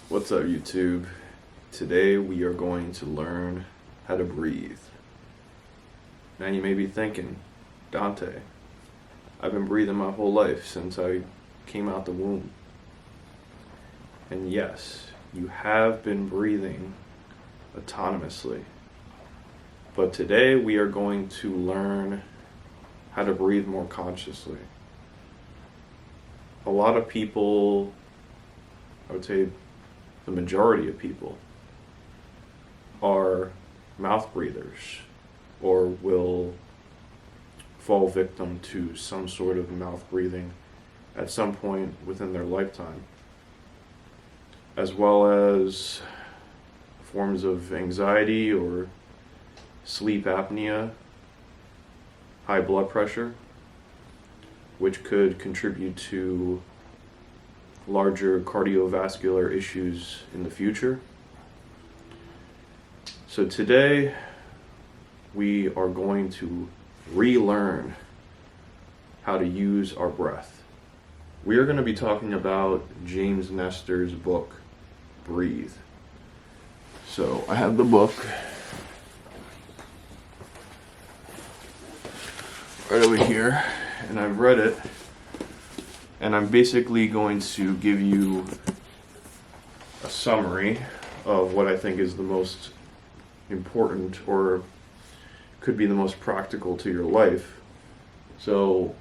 What's up, YouTube? Today we are going to learn how to breathe. Now you may be thinking, Dante, I've been breathing my whole life since I came out the womb. And yes, you have been breathing autonomously. But today we are going to learn how to breathe more consciously. A lot of people, I would say the majority of people, are mouth breathers or will fall victim to some sort of mouth breathing at some point within their lifetime, as well as forms of anxiety or sleep apnea, high blood pressure, which could contribute to larger cardiovascular issues in the future. So today we are going to relearn how to use our breath. We are going to be talking about James Nestor's book, Breathe. So I have the book right over here, and I've read it, and I'm basically going to give you a summary of what I think is the most important or could be the most practical to your life. So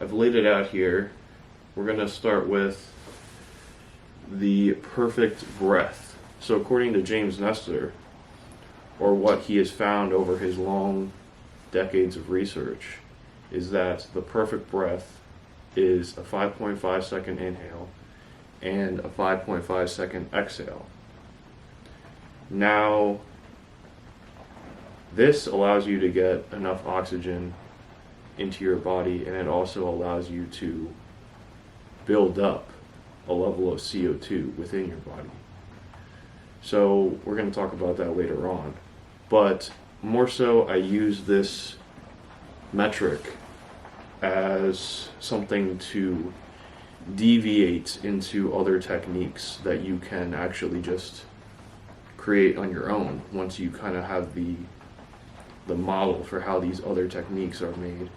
I've laid it out here. We're going to start with the perfect breath. So according to James Nestor, or what he has found over his long decades of research, is that the perfect breath is a 5.5 second inhale and a 5.5 second exhale. Now, this allows you to get enough oxygen into your body, and it also allows you to build up a level of CO2 within your body. So we're going to talk about that later on. But more so, I use this metric as something to deviate into other techniques that you can actually just create on your own once you kind of have the model for how these other techniques are made.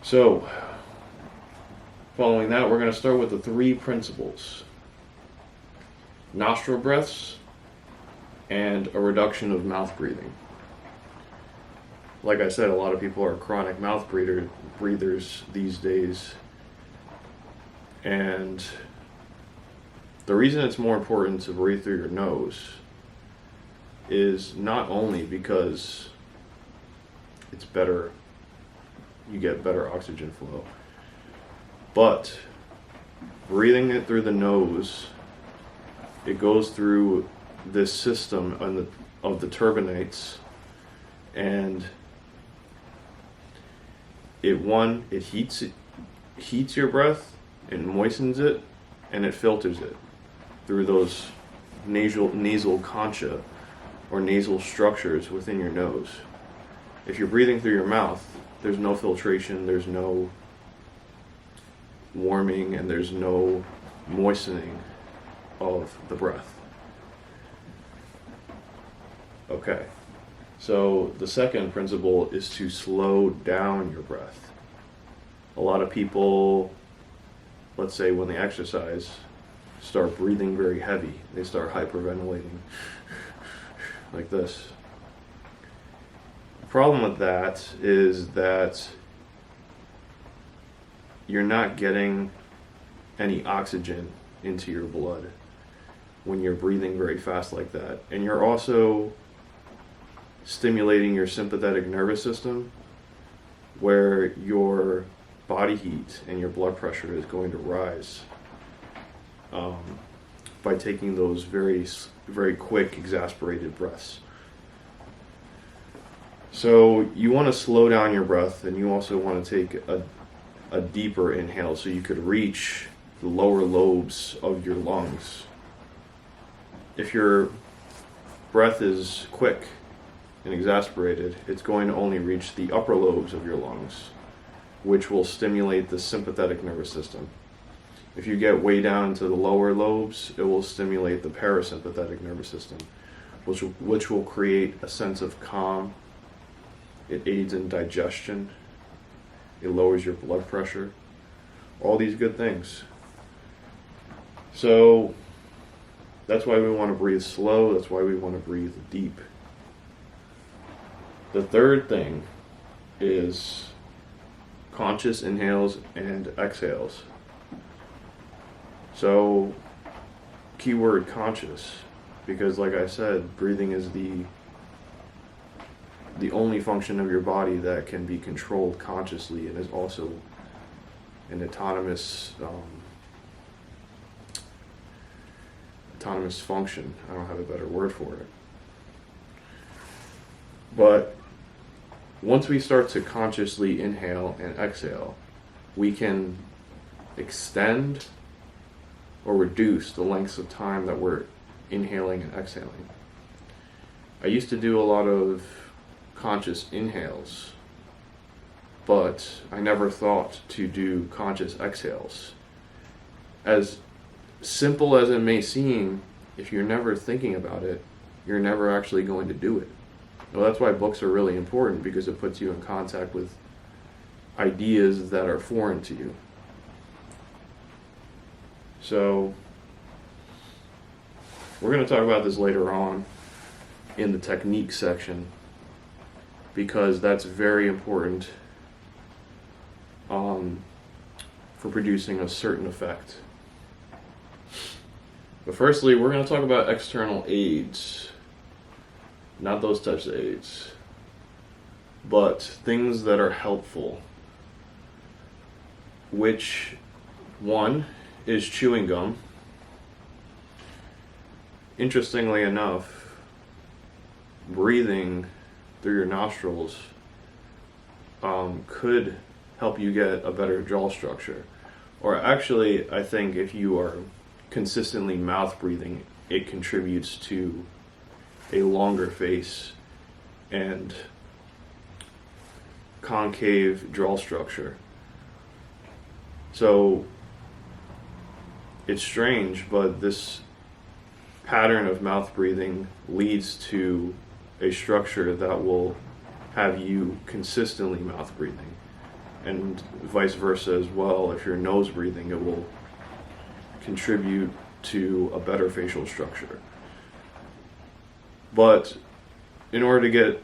So following that, we're going to start with the three principles: nostril breaths and a reduction of mouth breathing. Like I said, a lot of people are chronic mouth breathers these days. And the reason it's more important to breathe through your nose is not only because it's better, you get better oxygen flow, but breathing it through the nose, it goes through this system of the turbinates, and it heats your breath, it moistens it, and it filters it through those nasal concha or nasal structures within your nose. If you're breathing through your mouth, there's no filtration, there's no warming, and there's no moistening of the breath. Okay. So the second principle is to slow down your breath. A lot of people, let's say when they exercise, start breathing very heavy. They start hyperventilating like this. The problem with that is that you're not getting any oxygen into your blood when you're breathing very fast like that. And you're also stimulating your sympathetic nervous system, where your body heat and your blood pressure is going to rise by taking those very, very quick, exasperated breaths. So you want to slow down your breath, and you also want to take a deeper inhale so you could reach the lower lobes of your lungs. If your breath is quick and exasperated, it's going to only reach the upper lobes of your lungs, which will stimulate the sympathetic nervous system. If you get way down into the lower lobes, it will stimulate the parasympathetic nervous system, which will create a sense of calm. It aids in digestion. It lowers your blood pressure. All these good things. So that's why we want to breathe slow. That's why we want to breathe deep. The third thing is conscious inhales and exhales. So, keyword conscious, because like I said, breathing is the only function of your body that can be controlled consciously and is also an autonomous function. I don't have a better word for it. But once we start to consciously inhale and exhale, we can extend or reduce the lengths of time that we're inhaling and exhaling. I used to do a lot of conscious inhales, but I never thought to do conscious exhales. As simple as it may seem, if you're never thinking about it, you're never actually going to do it. Well, that's why books are really important, because it puts you in contact with ideas that are foreign to you. So, we're going to talk about this later on in the technique section, because that's very important for producing a certain effect. But firstly, we're going to talk about external aids. Not those types of aids, but things that are helpful. Which one is chewing gum. Interestingly enough, breathing through your nostrils could help you get a better jaw structure. Or actually, I think if you are consistently mouth breathing, it contributes to a longer face and concave jaw structure. So it's strange, but this pattern of mouth breathing leads to a structure that will have you consistently mouth breathing, and vice versa as well. If you're nose breathing, it will contribute to a better facial structure. But in order to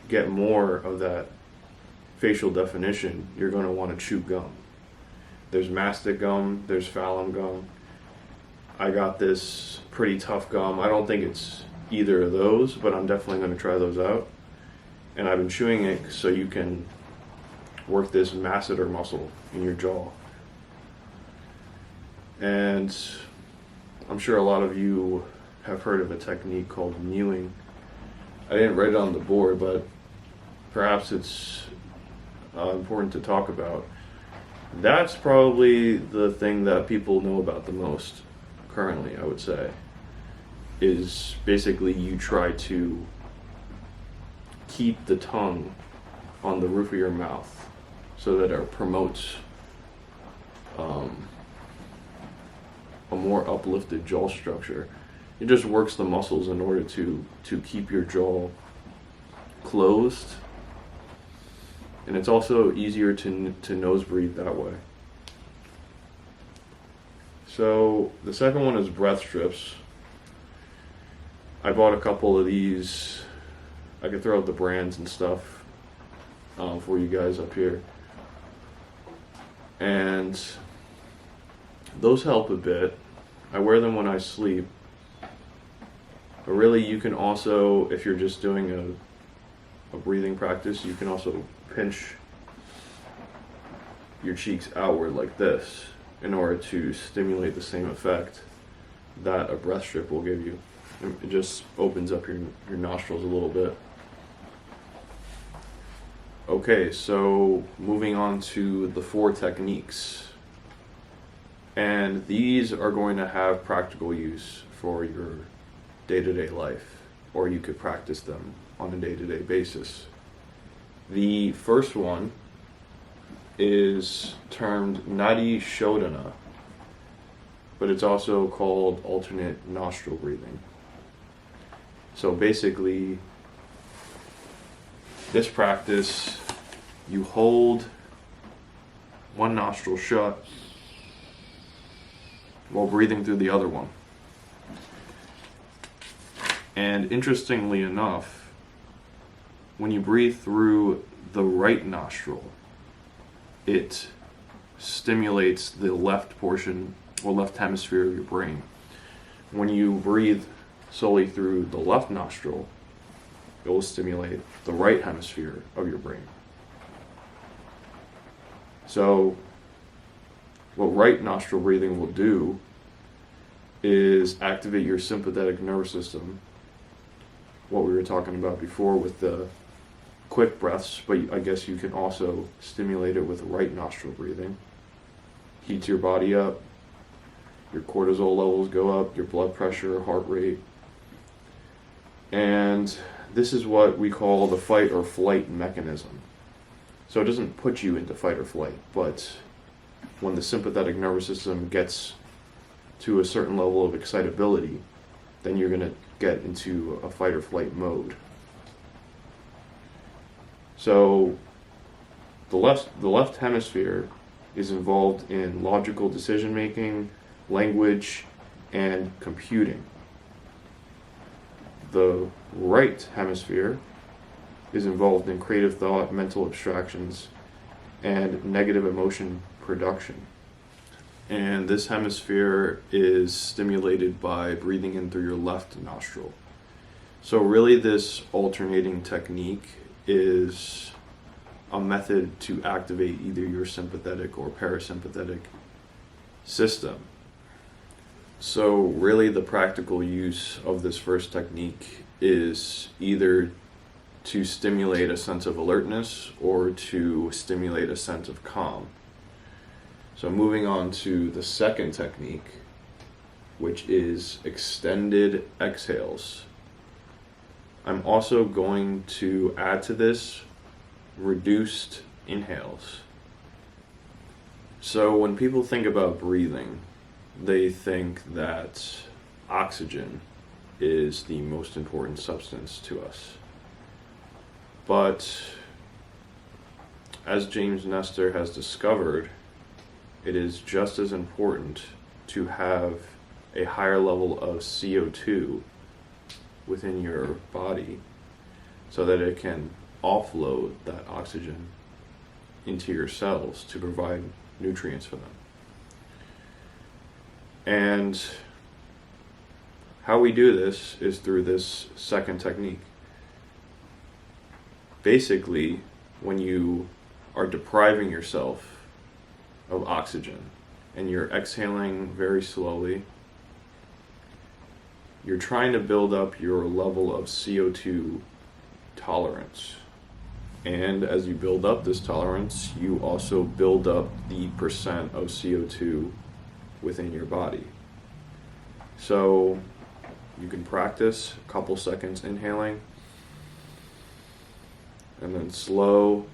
get more of that facial definition, you're going to want to chew gum. There's mastic gum, there's phalum gum. I got this pretty tough gum. I don't think it's either of those, but I'm definitely going to try those out. And I've been chewing it so you can work this masseter muscle in your jaw. And I'm sure a lot of you have heard of a technique called mewing. I didn't write it on the board, but perhaps it's important to talk about. That's probably the thing that people know about the most currently, I would say, is basically you try to keep the tongue on the roof of your mouth so that it promotes a more uplifted jaw structure. It just works the muscles in order to keep your jaw closed. And it's also easier to nose breathe that way. So the second one is breath strips. I bought a couple of these. I could throw out the brands and stuff for you guys up here. And those help a bit. I wear them when I sleep. But really, you can also, if you're just doing a breathing practice, you can also pinch your cheeks outward like this in order to stimulate the same effect that a breath strip will give you. It just opens up your nostrils a little bit. Okay, so moving on to the 4 techniques. And these are going to have practical use for your day-to-day life, or you could practice them on a day-to-day basis. The first one is termed Nadi Shodhana, but it's also called alternate nostril breathing. So basically, this practice, you hold one nostril shut while breathing through the other one. And interestingly enough, when you breathe through the right nostril, it stimulates the left portion or left hemisphere of your brain. When you breathe solely through the left nostril, it will stimulate the right hemisphere of your brain. So what right nostril breathing will do is activate your sympathetic nervous system, what we were talking about before with the quick breaths, but I guess you can also stimulate it with right nostril breathing. Heats your body up, your cortisol levels go up, your blood pressure, heart rate. And this is what we call the fight or flight mechanism. So it doesn't put you into fight or flight, but when the sympathetic nervous system gets to a certain level of excitability, then you're going to get into a fight or flight mode. So the left hemisphere is involved in logical decision making, language, and computing. The right hemisphere is involved in creative thought, mental abstractions, and negative emotion production. And this hemisphere is stimulated by breathing in through your left nostril. So really this alternating technique is a method to activate either your sympathetic or parasympathetic system. So really the practical use of this first technique is either to stimulate a sense of alertness or to stimulate a sense of calm. So moving on to the second technique, which is extended exhales. I'm also going to add to this reduced inhales. So when people think about breathing, they think that oxygen is the most important substance to us. But as James Nestor has discovered, it is just as important to have a higher level of CO2 within your body so that it can offload that oxygen into your cells to provide nutrients for them. And how we do this is through this second technique. Basically, when you are depriving yourself of oxygen and you're exhaling very slowly, you're trying to build up your level of CO2 tolerance. And as you build up this tolerance, you also build up the percent of CO2 within your body. So you can practice a couple seconds inhaling and then slow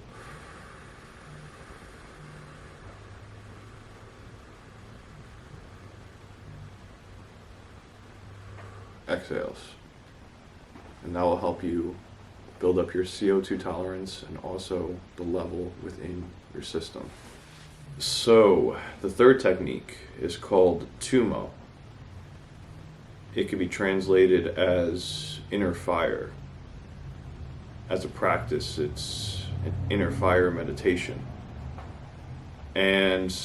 exhales. And that will help you build up your CO2 tolerance and also the level within your system. So the third technique is called Tumo. It can be translated as inner fire. As a practice, it's an inner fire meditation. And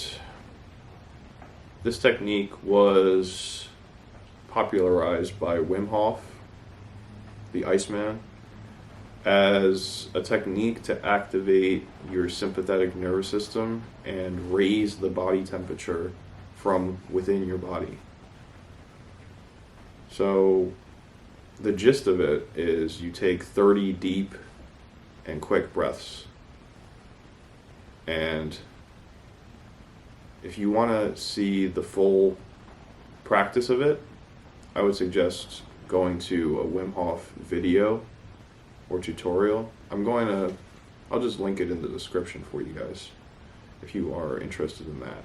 this technique was popularized by Wim Hof, the Iceman, as a technique to activate your sympathetic nervous system and raise the body temperature from within your body. So the gist of it is you take 30 deep and quick breaths. And if you want to see the full practice of it, I would suggest going to a Wim Hof video or tutorial. I'll just link it in the description for you guys. if you are interested in that.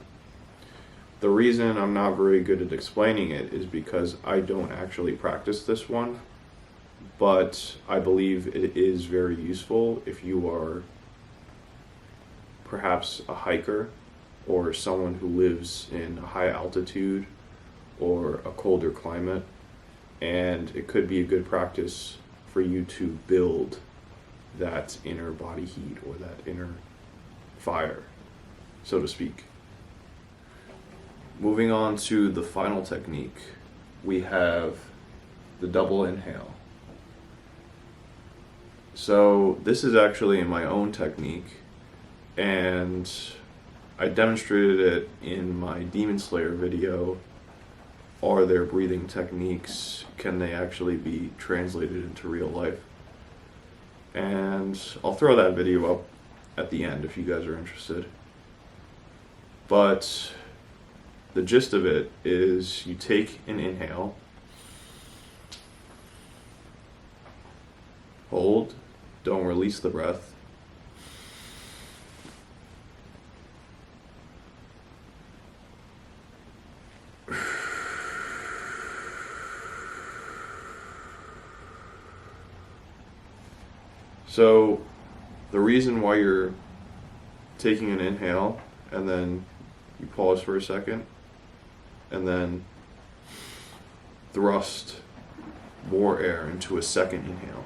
The reason I'm not very good at explaining it is because I don't actually practice this one, but I believe it is very useful if you are perhaps a hiker or someone who lives in a high altitude or a colder climate, and it could be a good practice for you to build that inner body heat or that inner fire, so to speak. Moving on to the final technique, we have the double inhale. So this is actually my own technique, and I demonstrated it in my Demon Slayer video. Are there breathing techniques? Can they actually be translated into real life? And I'll throw that video up at the end if you guys are interested. But the gist of it is you take an inhale, hold, don't release the breath, so the reason why you're taking an inhale and then you pause for a second and then thrust more air into a second inhale.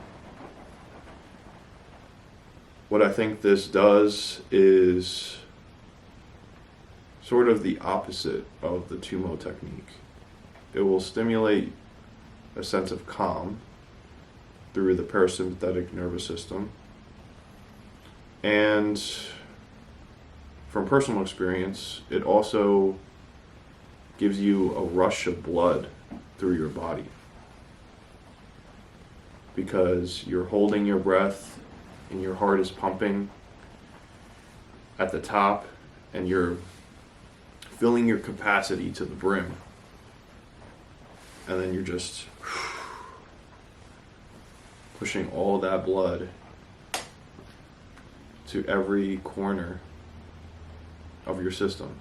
What I think this does is sort of the opposite of the Tummo technique. It will stimulate a sense of calm through the parasympathetic nervous system. And from personal experience, it also gives you a rush of blood through your body, because you're holding your breath and your heart is pumping at the top and you're filling your capacity to the brim, and then you're just pushing all that blood to every corner of your system.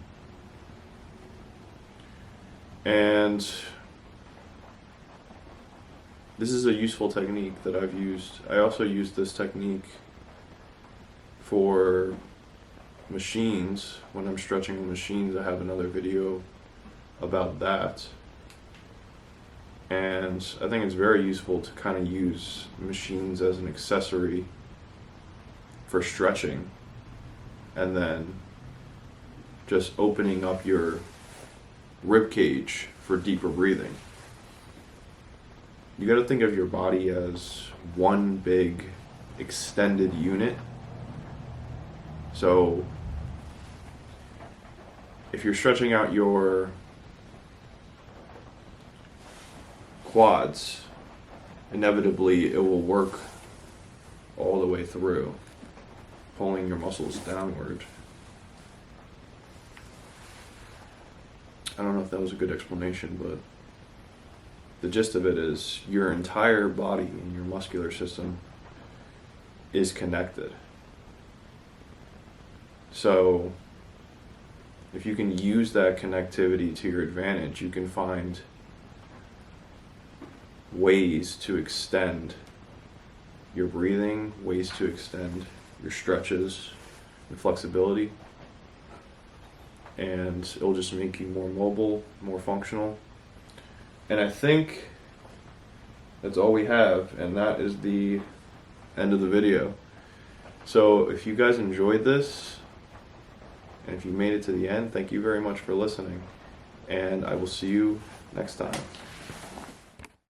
And this is a useful technique that I've used. I also use this technique for machines. When I'm stretching machines, I have another video about that. And I think it's very useful to kind of use machines as an accessory for stretching, and then just opening up your rib cage for deeper breathing. You got to think of your body as one big extended unit. So if you're stretching out your quads, inevitably it will work all the way through, pulling your muscles downward. I don't know if that was a good explanation, but the gist of it is your entire body and your muscular system is connected. So if you can use that connectivity to your advantage, you can find ways to extend your breathing, ways to extend your stretches and flexibility, and it'll just make you more mobile, more functional. And I think that's all we have, and that is the end of the video. So if you guys enjoyed this, and if you made it to the end, thank you very much for listening, and I will see you next time.